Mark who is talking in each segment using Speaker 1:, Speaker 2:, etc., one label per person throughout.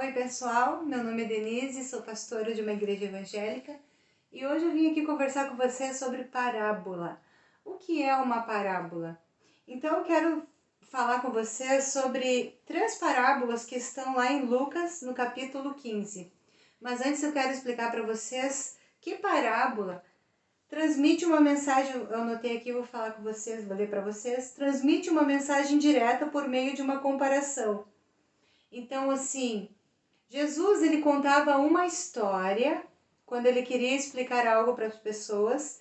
Speaker 1: Oi pessoal, meu nome é Denise, sou pastora de uma igreja evangélica e hoje eu vim aqui conversar com você sobre parábola. O que é uma parábola? Então eu quero falar com você sobre 3 parábolas que estão lá em Lucas, no capítulo 15. Mas antes eu quero explicar para vocês que parábola transmite uma mensagem, eu anotei aqui, vou falar com vocês, vou ler para vocês, transmite uma mensagem direta por meio de uma comparação. Então assim, Jesus, ele contava uma história quando ele queria explicar algo para as pessoas,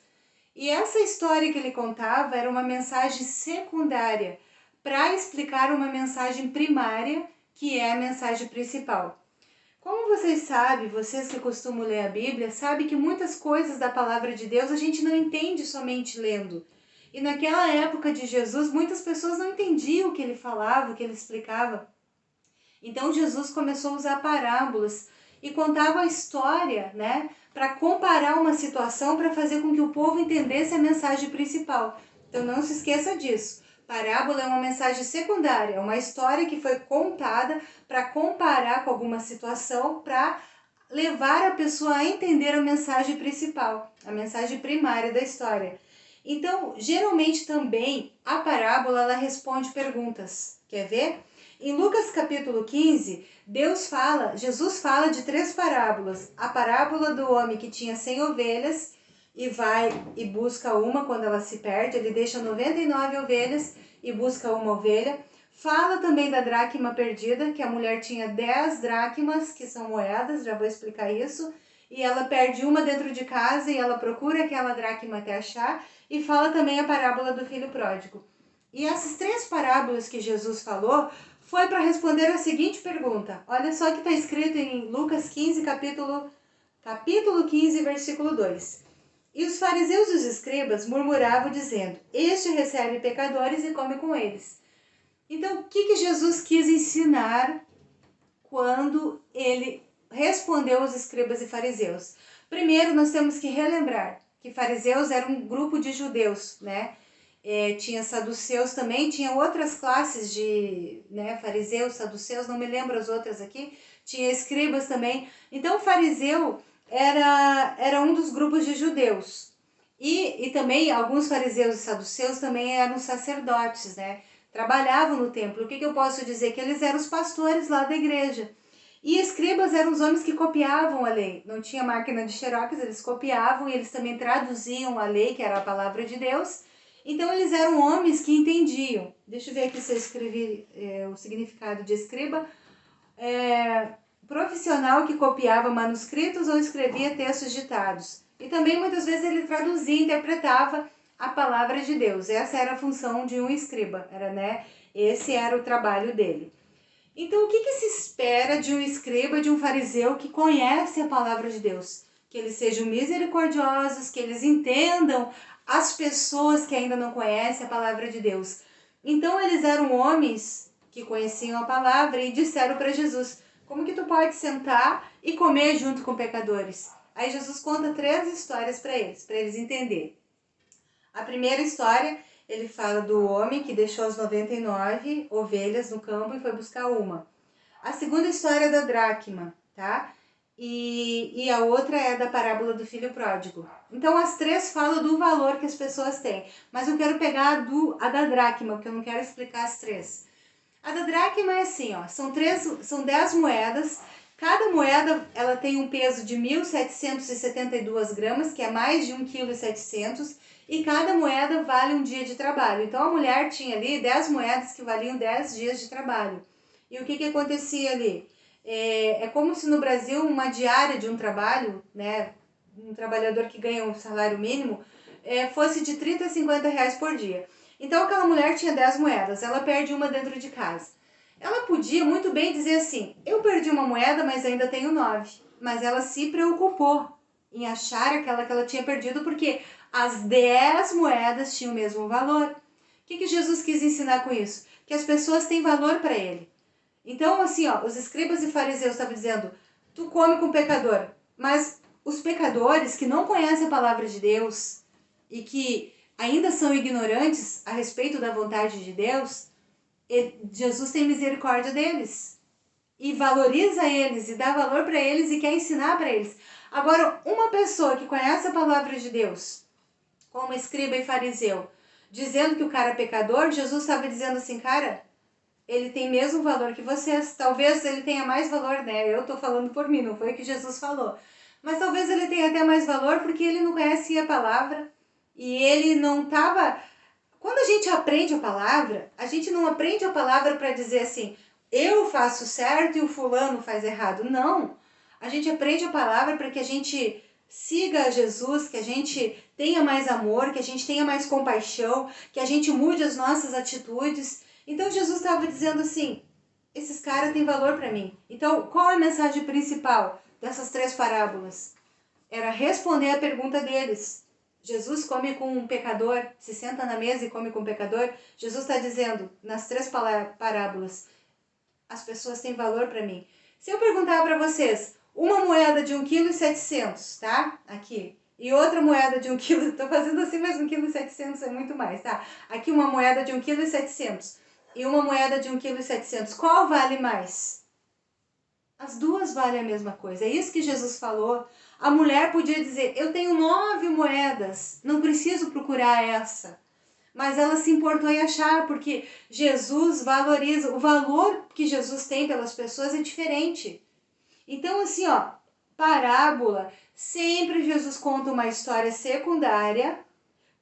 Speaker 1: e essa história que ele contava era uma mensagem secundária para explicar uma mensagem primária, que é a mensagem principal. Como vocês sabem, vocês que costumam ler a Bíblia, sabem que muitas coisas da palavra de Deus a gente não entende somente lendo. E naquela época de Jesus, muitas pessoas não entendiam o que ele falava, o que ele explicava. Então Jesus começou a usar parábolas e contava a história, né, para comparar uma situação, para fazer com que o povo entendesse a mensagem principal. Então não se esqueça disso. Parábola é uma mensagem secundária, é uma história que foi contada para comparar com alguma situação, para levar a pessoa a entender a mensagem principal, a mensagem primária da história. Então, geralmente também a parábola ela responde perguntas. Quer ver? Em Lucas capítulo 15, Jesus fala de 3 parábolas. A parábola do homem que tinha 100 ovelhas e vai e busca uma quando ela se perde. Ele deixa 99 ovelhas e busca uma ovelha. Fala também da dracma perdida, que a mulher tinha 10 dracmas, que são moedas, já vou explicar isso. E ela perde uma dentro de casa e ela procura aquela dracma até achar. E fala também a parábola do filho pródigo. E essas 3 parábolas que Jesus falou foi para responder a seguinte pergunta. Olha só que está escrito em Lucas 15, capítulo 15, versículo 2. E os fariseus e os escribas murmuravam dizendo, este recebe pecadores e come com eles. Então, o que Jesus quis ensinar quando ele respondeu aos escribas e fariseus? Primeiro, nós temos que relembrar que fariseus eram um grupo de judeus, né? Tinha saduceus também, tinha outras classes de fariseus, saduceus, não me lembro as outras aqui, tinha escribas também. Então o fariseu era um dos grupos de judeus. E também alguns fariseus e saduceus também eram sacerdotes, né? Trabalhavam no templo. O que eu posso dizer? Que eles eram os pastores lá da igreja. E escribas eram os homens que copiavam a lei. Não tinha máquina de xerox, eles copiavam e eles também traduziam a lei, que era a palavra de Deus. Então eles eram homens que entendiam. Deixa eu ver aqui se eu escrevi o significado de escriba. Profissional que copiava manuscritos ou escrevia textos ditados. E também muitas vezes ele traduzia e interpretava a palavra de Deus. Essa era a função de um escriba, esse era o trabalho dele. Então o que se espera de um escriba, de um fariseu que conhece a palavra de Deus? Que eles sejam misericordiosos, que eles entendam as pessoas que ainda não conhecem a palavra de Deus. Então eles eram homens que conheciam a palavra e disseram para Jesus, como que tu pode sentar e comer junto com pecadores? Aí Jesus conta 3 histórias para eles entenderem. A primeira história, ele fala do homem que deixou as 99 ovelhas no campo e foi buscar uma. A segunda história é da dracma, tá? E a outra é da parábola do filho pródigo. Então as 3 falam do valor que as pessoas têm. Mas eu quero pegar a da dracma, porque eu não quero explicar as 3. A da dracma é assim, ó, são 10 moedas. Cada moeda ela tem um peso de 1.772 gramas, que é mais de 1,7 kg, e cada moeda vale um dia de trabalho. Então a mulher tinha ali 10 moedas que valiam 10 dias de trabalho. E o que acontecia ali? É como se no Brasil uma diária de um trabalho, né, um trabalhador que ganha um salário mínimo, fosse de 30 a 50 reais por dia. Então aquela mulher tinha 10 moedas, ela perde uma dentro de casa. Ela podia muito bem dizer assim, eu perdi uma moeda, mas ainda tenho 9. Mas ela se preocupou em achar aquela que ela tinha perdido, porque as 10 moedas tinham o mesmo valor. O que Jesus quis ensinar com isso? Que as pessoas têm valor para ele. Então, assim, ó, os escribas e fariseus estavam dizendo, tu come com pecador. Mas os pecadores que não conhecem a palavra de Deus e que ainda são ignorantes a respeito da vontade de Deus, Jesus tem misericórdia deles. e valoriza eles e dá valor para eles e quer ensinar para eles. Agora, uma pessoa que conhece a palavra de Deus, como escriba e fariseu, dizendo que o cara é pecador, Jesus estava dizendo assim, cara, ele tem mesmo valor que vocês. Talvez ele tenha mais valor, né? Eu tô falando por mim, não foi o que Jesus falou. Mas talvez ele tenha até mais valor porque ele não conhecia a palavra e ele não estava. Quando a gente aprende a palavra, a gente não aprende a palavra para dizer assim, eu faço certo e o fulano faz errado. Não. A gente aprende a palavra para que a gente siga Jesus, que a gente tenha mais amor, que a gente tenha mais compaixão, que a gente mude as nossas atitudes. Então Jesus estava dizendo assim, esses caras têm valor para mim. Então, qual é a mensagem principal dessas 3 parábolas? Era responder a pergunta deles. Jesus come com um pecador, se senta na mesa e come com um pecador. Jesus está dizendo, nas 3 parábolas, as pessoas têm valor para mim. Se eu perguntar para vocês, uma moeda de 1,7 kg, tá? Aqui. E outra moeda de 1 kg, tô fazendo assim, mas 1,7 kg é muito mais, tá? Aqui uma moeda de 1,7 kg e uma moeda de 1,7 kg. Qual vale mais? As duas valem a mesma coisa. É isso que Jesus falou. A mulher podia dizer, eu tenho 9 moedas, não preciso procurar essa. Mas ela se importou em achar, porque Jesus valoriza, o valor que Jesus tem pelas pessoas é diferente. Então, assim, ó, parábola, sempre Jesus conta uma história secundária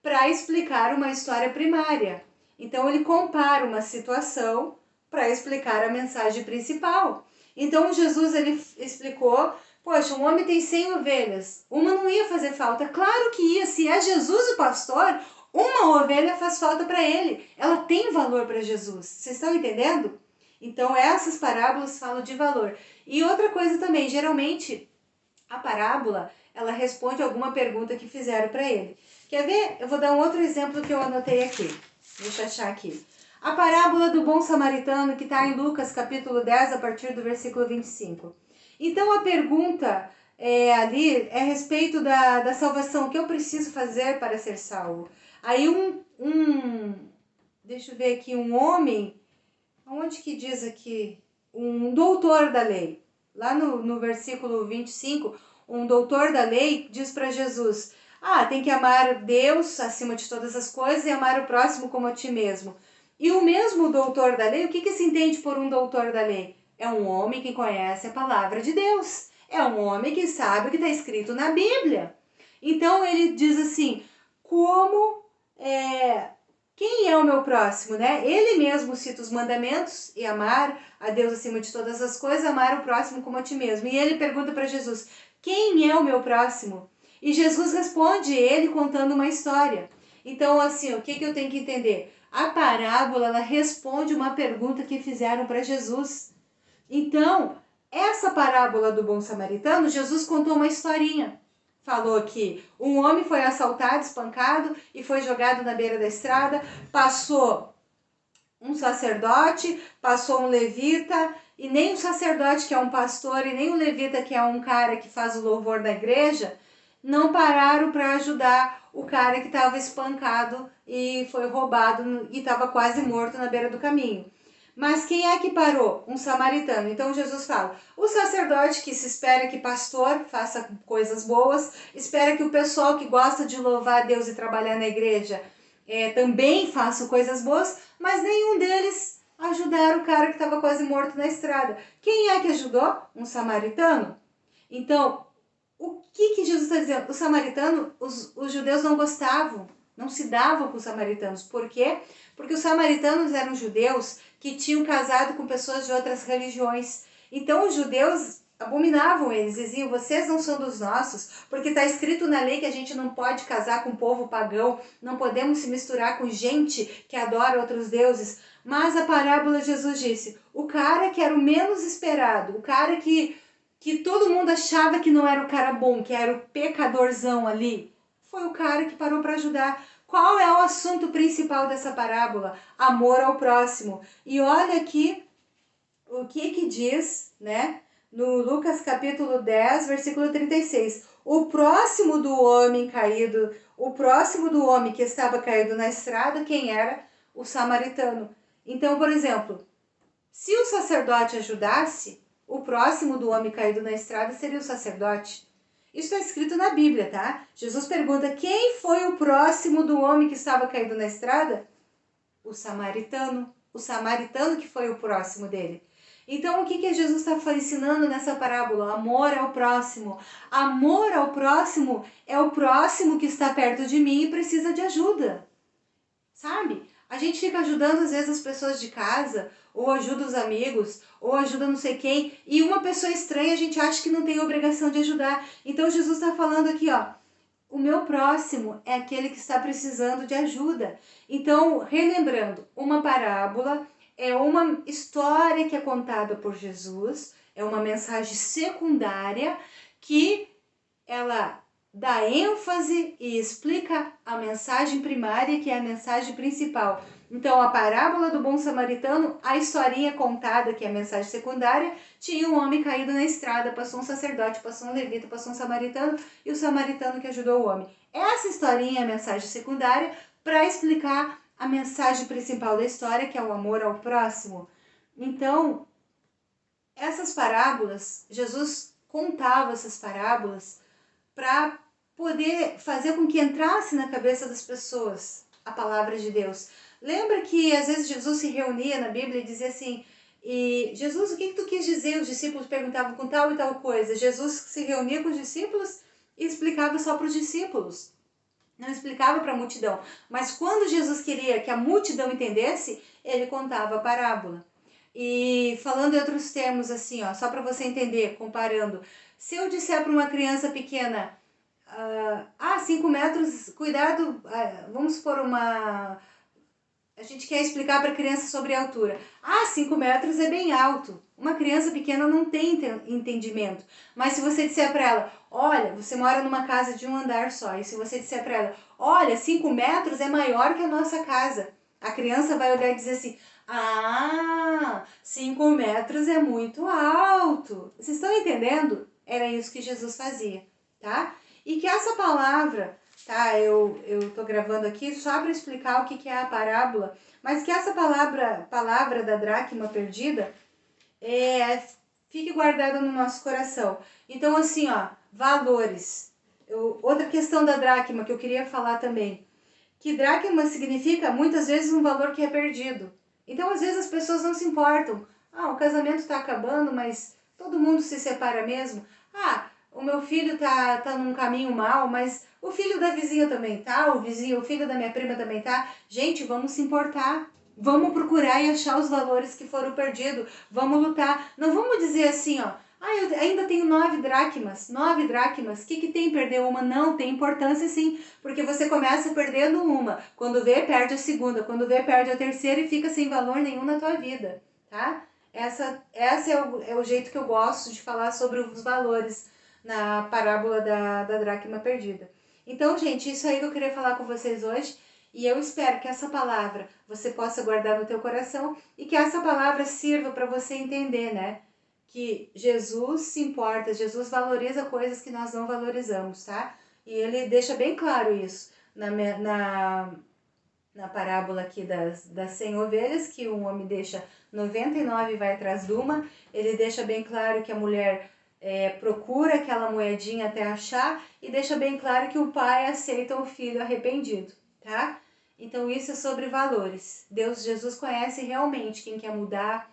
Speaker 1: para explicar uma história primária. Então, ele compara uma situação para explicar a mensagem principal. Então, Jesus, ele explicou, poxa, um homem tem 100 ovelhas, uma não ia fazer falta. Claro que ia, se é Jesus o pastor, uma ovelha faz falta para ele. Ela tem valor para Jesus. Vocês estão entendendo? Então, essas parábolas falam de valor. E outra coisa também, geralmente, a parábola, ela responde alguma pergunta que fizeram para ele. Quer ver? Eu vou dar um outro exemplo que eu anotei aqui. Deixa eu achar aqui. A parábola do bom samaritano, que está em Lucas capítulo 10, a partir do versículo 25. Então, a pergunta ali é a respeito da salvação. O que eu preciso fazer para ser salvo? Aí deixa eu ver aqui, um homem, onde que diz aqui? Um doutor da lei. Lá no versículo 25, um doutor da lei diz para Jesus, tem que amar Deus acima de todas as coisas e amar o próximo como a ti mesmo. E o mesmo doutor da lei, o que se entende por um doutor da lei? É um homem que conhece a palavra de Deus. É um homem que sabe o que está escrito na Bíblia. Então ele diz assim, quem é o meu próximo, né? Ele mesmo cita os mandamentos e amar a Deus acima de todas as coisas, amar o próximo como a ti mesmo. E ele pergunta para Jesus, quem é o meu próximo? E Jesus responde, ele contando uma história. Então, assim, o que eu tenho que entender? A parábola, ela responde uma pergunta que fizeram para Jesus. Então, essa parábola do bom samaritano, Jesus contou uma historinha. Falou que um homem foi assaltado, espancado e foi jogado na beira da estrada. Passou um sacerdote, passou um levita, e nem o sacerdote, que é um pastor, e nem o levita, que é um cara que faz o louvor da igreja, não pararam para ajudar o cara que estava espancado e foi roubado e estava quase morto na beira do caminho. Mas quem é que parou? Um samaritano. Então Jesus fala, o sacerdote que se espera que pastor faça coisas boas, espera que o pessoal que gosta de louvar a Deus e trabalhar na igreja também faça coisas boas, mas nenhum deles ajudaram o cara que estava quase morto na estrada. Quem é que ajudou? Um samaritano. Então, o que Jesus está dizendo? O samaritano, os judeus não gostavam, não se davam com os samaritanos. Por quê? Porque os samaritanos eram judeus que tinham casado com pessoas de outras religiões. Então os judeus abominavam eles, diziam, vocês não são dos nossos, porque está escrito na lei que a gente não pode casar com o povo pagão, não podemos se misturar com gente que adora outros deuses. Mas a parábola Jesus disse, o cara que era o menos esperado, o cara que todo mundo achava que não era o cara bom, que era o pecadorzão ali, foi o cara que parou para ajudar. Qual é o assunto principal dessa parábola? Amor ao próximo. E olha aqui o que diz, né? No Lucas capítulo 10, versículo 36. O próximo do homem caído, o próximo do homem que estava caído na estrada, quem era? O samaritano. Então, por exemplo, se o sacerdote ajudasse, o próximo do homem caído na estrada seria o sacerdote. Isso está escrito na Bíblia, tá? Jesus pergunta, quem foi o próximo do homem que estava caído na estrada? O samaritano que foi o próximo dele. Então, o que Jesus está ensinando nessa parábola? Amor ao próximo. Amor ao próximo é o próximo que está perto de mim e precisa de ajuda. Sabe? A gente fica ajudando às vezes as pessoas de casa, ou ajuda os amigos, ou ajuda não sei quem, e uma pessoa estranha a gente acha que não tem obrigação de ajudar. Então Jesus está falando aqui, ó, o meu próximo é aquele que está precisando de ajuda. Então, relembrando, uma parábola é uma história que é contada por Jesus, é uma mensagem secundária que ela dá ênfase e explica a mensagem primária, que é a mensagem principal. Então, a parábola do bom samaritano, a historinha contada, que é a mensagem secundária, tinha um homem caído na estrada, passou um sacerdote, passou um levita, passou um samaritano, e o samaritano que ajudou o homem. Essa historinha é a mensagem secundária para explicar a mensagem principal da história, que é o amor ao próximo. Então, essas parábolas, Jesus contava essas parábolas para poder fazer com que entrasse na cabeça das pessoas a palavra de Deus. Lembra que às vezes Jesus se reunia na Bíblia e dizia assim, e Jesus, o que tu quis dizer? Os discípulos perguntavam com tal e tal coisa. Jesus se reunia com os discípulos e explicava só para os discípulos. Não explicava para a multidão. Mas quando Jesus queria que a multidão entendesse, ele contava a parábola. E falando em outros termos assim, ó, só para você entender, comparando. Se eu disser para uma criança pequena, 5 metros, cuidado, vamos supor a gente quer explicar para a criança sobre a altura. 5 metros é bem alto. Uma criança pequena não tem entendimento. Mas se você disser para ela, olha, você mora numa casa de um andar só. E se você disser para ela, olha, 5 metros é maior que a nossa casa. A criança vai olhar e dizer assim, 5 metros é muito alto. Vocês estão entendendo? Era isso que Jesus fazia, tá? E que essa palavra, tá? Eu tô gravando aqui só para explicar o que é a parábola, mas que essa palavra da dracma perdida, fique guardada no nosso coração. Então, assim, ó, valores. Outra questão da dracma que eu queria falar também, que dracma significa muitas vezes um valor que é perdido. Então, às vezes as pessoas não se importam. O casamento está acabando, mas todo mundo se separa mesmo. O meu filho tá num caminho mal, mas o filho da vizinha também tá, o filho da minha prima também tá. Gente, vamos se importar. Vamos procurar e achar os valores que foram perdidos. Vamos lutar. Não vamos dizer assim, ó, eu ainda tenho 9 dracmas. 9 dracmas. O que tem perder uma? Não, tem importância sim. Porque você começa perdendo uma. Quando vê, perde a segunda. Quando vê, perde a terceira e fica sem valor nenhum na tua vida, tá? Essa é o jeito que eu gosto de falar sobre os valores na parábola da dracma perdida. Então, gente, isso aí que eu queria falar com vocês hoje. E eu espero que essa palavra você possa guardar no teu coração e que essa palavra sirva para você entender, né? Que Jesus se importa, Jesus valoriza coisas que nós não valorizamos, tá? E ele deixa bem claro isso na parábola aqui das 100 ovelhas, que um homem deixa 99 e vai atrás de uma. Ele deixa bem claro que a mulher procura aquela moedinha até achar e deixa bem claro que o pai aceita o filho arrependido, tá? Então isso é sobre valores. Jesus conhece realmente quem quer mudar,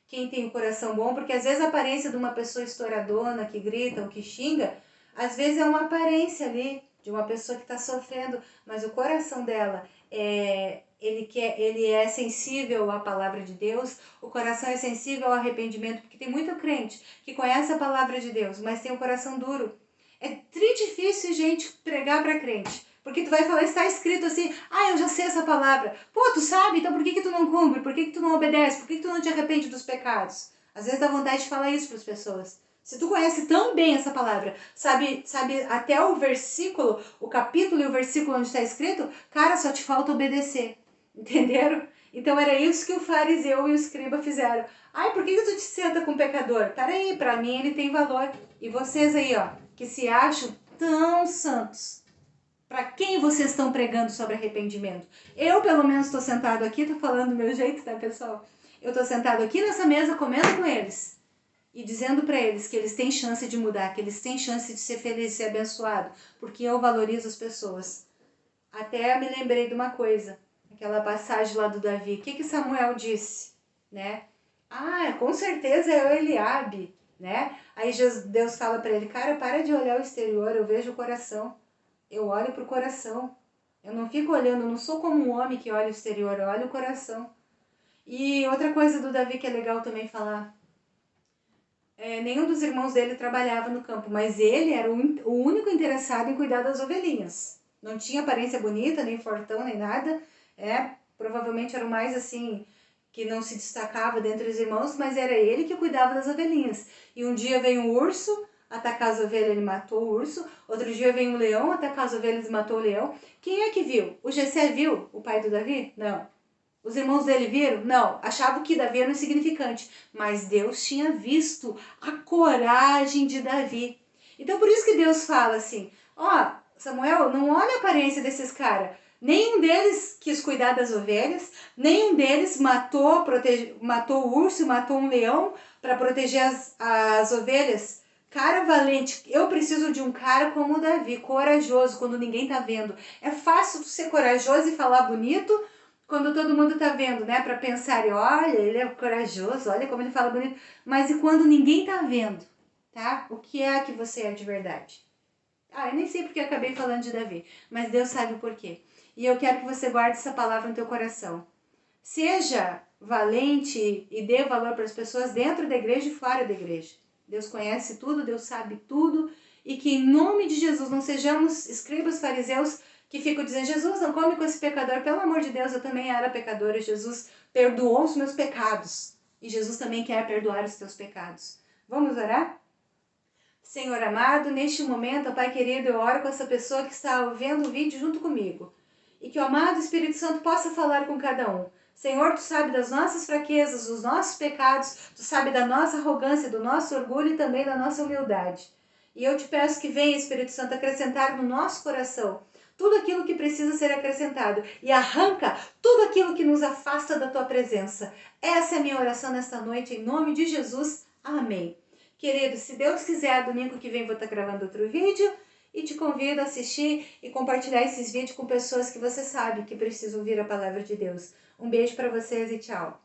Speaker 1: quem tem o coração bom, porque às vezes a aparência de uma pessoa estouradona, que grita ou que xinga, às vezes é uma aparência ali de uma pessoa que está sofrendo, mas o coração dela ele é sensível à palavra de Deus, o coração é sensível ao arrependimento, porque tem muito crente que conhece a palavra de Deus, mas tem o coração duro. É difícil, gente, pregar para crente, porque tu vai falar, está escrito assim, eu já sei essa palavra. Pô, tu sabe, então por que tu não cumpre? Por que tu não obedece? Por que tu não te arrepende dos pecados? Às vezes dá vontade de falar isso para as pessoas. Se tu conhece tão bem essa palavra, sabe até o versículo, o capítulo e o versículo onde está escrito, cara, só te falta obedecer. Entenderam? Então era isso que o fariseu e o escriba fizeram. Por que tu te senta com o pecador? Peraí, pra mim ele tem valor. E vocês aí, ó, que se acham tão santos, para quem vocês estão pregando sobre arrependimento? Eu, pelo menos, estou sentado aqui, tô falando do meu jeito, tá, pessoal? Eu tô sentado aqui nessa mesa comendo com eles. e dizendo para eles que eles têm chance de mudar, que eles têm chance de ser felizes e ser abençoados, porque eu valorizo as pessoas. Até me lembrei de uma coisa, aquela passagem lá do Davi. O que Samuel disse, né? Ah, com certeza é o Eliabe, né? Aí Deus fala para ele, cara, para de olhar o exterior, eu vejo o coração. Eu olho pro coração. Eu não fico olhando, eu não sou como um homem que olha o exterior, eu olho o coração. E outra coisa do Davi que é legal também falar, nenhum dos irmãos dele trabalhava no campo, mas ele era o único interessado em cuidar das ovelhinhas. Não tinha aparência bonita, nem fortão, nem nada. Provavelmente era o mais assim, que não se destacava dentre os irmãos, mas era ele que cuidava das ovelhinhas. E um dia veio um urso atacar as ovelhas, ele matou o urso. Outro dia veio um leão atacar as ovelhas e matou o leão. Quem é que viu? O Jessé viu? O pai do Davi? Não. Os irmãos dele viram? Não. Achavam que Davi era insignificante. Mas Deus tinha visto a coragem de Davi. Então por isso que Deus fala assim, ó, Samuel, não olha a aparência desses caras. Nenhum deles quis cuidar das ovelhas, nenhum deles matou o urso, matou um leão para proteger as ovelhas. Cara valente, eu preciso de um cara como o Davi, corajoso quando ninguém tá vendo. É fácil ser corajoso e falar bonito quando todo mundo tá vendo, né? Para pensar, olha, ele é corajoso, olha como ele fala bonito. Mas e quando ninguém tá vendo, tá? O que é que você é de verdade? Eu nem sei porque eu acabei falando de Davi, mas Deus sabe o porquê. E eu quero que você guarde essa palavra no teu coração. Seja valente e dê valor para as pessoas dentro da igreja e fora da igreja. Deus conhece tudo, Deus sabe tudo. E que em nome de Jesus não sejamos escribas fariseus que ficam dizendo, Jesus, não come com esse pecador. Pelo amor de Deus, eu também era pecadora. Jesus perdoou os meus pecados. E Jesus também quer perdoar os teus pecados. Vamos orar? Senhor amado, neste momento, Pai querido, eu oro com essa pessoa que está vendo o vídeo junto comigo. E que o amado Espírito Santo possa falar com cada um. Senhor, Tu sabe das nossas fraquezas, dos nossos pecados, Tu sabe da nossa arrogância, do nosso orgulho e também da nossa humildade. E eu te peço que venha, Espírito Santo, acrescentar no nosso coração tudo aquilo que precisa ser acrescentado e arranca tudo aquilo que nos afasta da Tua presença. Essa é a minha oração nesta noite, em nome de Jesus. Amém. Querido, se Deus quiser, domingo que vem vou estar gravando outro vídeo e te convido a assistir e compartilhar esses vídeos com pessoas que você sabe que precisam ouvir a palavra de Deus. Um beijo para vocês e tchau!